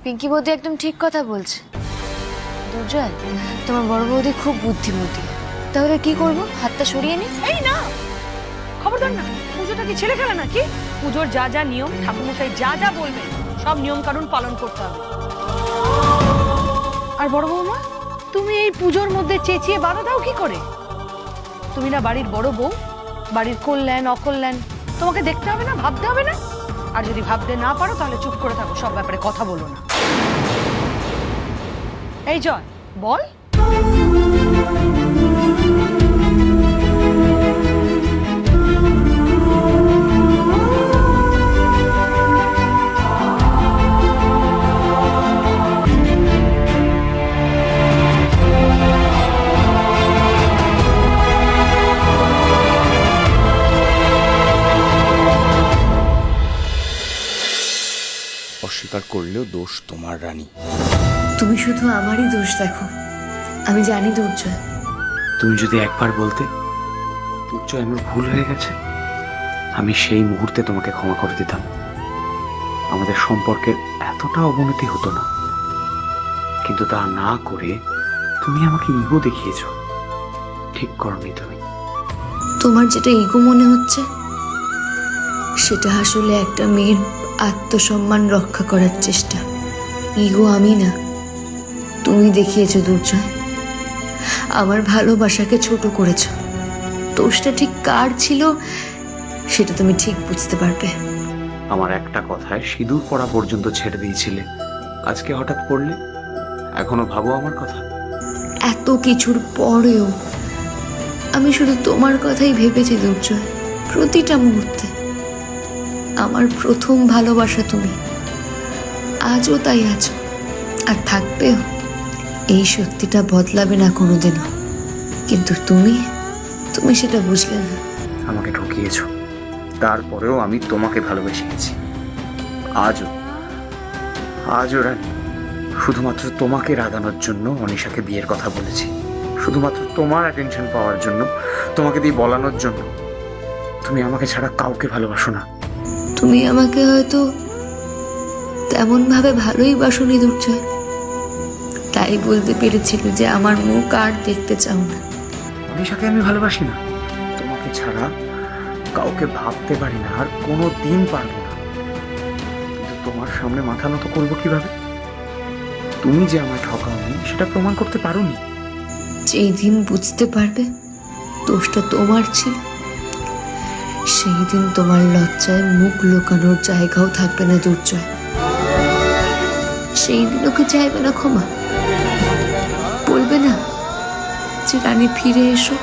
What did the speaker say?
পিঙ্কি বৌদি একদম ঠিক কথা বলছে। দুর্জয়, তোমার বড় বৌদি খুব বুদ্ধিমতী। তাহলে কি করব? হাতটা সরিয়ে নি? এই না, খবরদার না। পুজোটা কি ছেলে খেলা নাকি? পুজোর যা যা নিয়ম, ঠাকুরমশাই যা যা বলবেন সব নিয়ম কানুন পালন করতে হবে। আর বড় বৌমা, তুমি এই পুজোর মধ্যে চেঁচিয়ে বাধা দাও কি করে? তুমি না বাড়ির বড় বউ, বাড়ির কল্যাণ অকল্যাণ তোমাকে দেখতে হবে না, ভাবতে হবে না? আর যদি ভাবতে না পারো তাহলে চুপ করে থাকো, সব ব্যাপারে কথা বলো না। এই জয়, বল। অস্বীকার করলেও দোষ তোমার রানী। তুমি শুধু আমারই দোষ দেখো। আমি জানি দুর্জয়। তুমি যদি একবার বলতে দুর্জয় আমার ভুল হয়ে গেছে, আমি সেই মুহূর্তে তোমাকে ক্ষমা করে দিতাম। আমাদের সম্পর্কের এতটা অবনতি হতো না। কিন্তু তা না করে তুমি আমাকে ইগো দেখিয়েছ। ঠিক করনি তুমি। তোমার যেটা ইগো মনে হচ্ছে সেটা আসলে একটা মেয়ের আত্মসম্মান রক্ষা করার চেষ্টা। ইগো আমি না, তুমি দেখিয়েছো দুর্জয়। আমার ভালোবাসাকে ছোট করেছো। দোষটা ঠিক কার ছিল সেটা তুমি ঠিক বুঝতে পারবে। আমার একটা কথায় সিঁদুর পরা পর্যন্ত ছেড়ে দিয়েছিলে, আজকে হঠাৎ করলে। এখনো ভাবো আমার কথা? এত কিছুর পরেও আমি শুধু তোমার কথাই ভেবেছি দুর্জয়, প্রতিটা মুহূর্তে। আমার প্রথম ভালোবাসা তুমি, আজও তাই আছো, আর থাকবেও। এই সত্যিটা বদলাবে না কোনোদিনও। কিন্তু তুমি সেটা বুঝলে না। আমাকে ঠকিয়েছ, তারপরেও আমি তোমাকে ভালোবেসে গেছি। আজও রানী, শুধুমাত্র তোমাকে রাগানোর জন্য অনিশাকে বিয়ের কথা বলেছি। শুধুমাত্র তোমার অ্যাটেনশন পাওয়ার জন্য, তোমাকে দিয়ে বলানোর জন্য। তুমি আমাকে ছাড়া কাউকে ভালোবাসো না। তুমি আমাকে হয়তো তেমন ভাবে ভালোই বাসনি দুর্জয়, তাই বলতে পেরেছিলে যে আমার মুখ আর দেখতে চাও না। অনিশাকে আমি ভালোবাসি না। তোমাকে ছাড়া কাউকে ভাবতে পারি না, আর কোনো দিন পারবো না। কিন্তু তোমার সামনে মাথা নত করবো কিভাবে? তুমি যে আমায় ঠকাওনি সেটা প্রমাণ করতে পারোনি। যেই দিন বুঝতে পারবে দোষটা তোমার ছিল, সেই দিন তোমার লজ্জায় মুখ লুকানোর জায়গাও থাকবে না দুর্জয়। সেই দিন ওকে চাইবে না ক্ষমা, বলবে না যে রানী ফিরে এসো।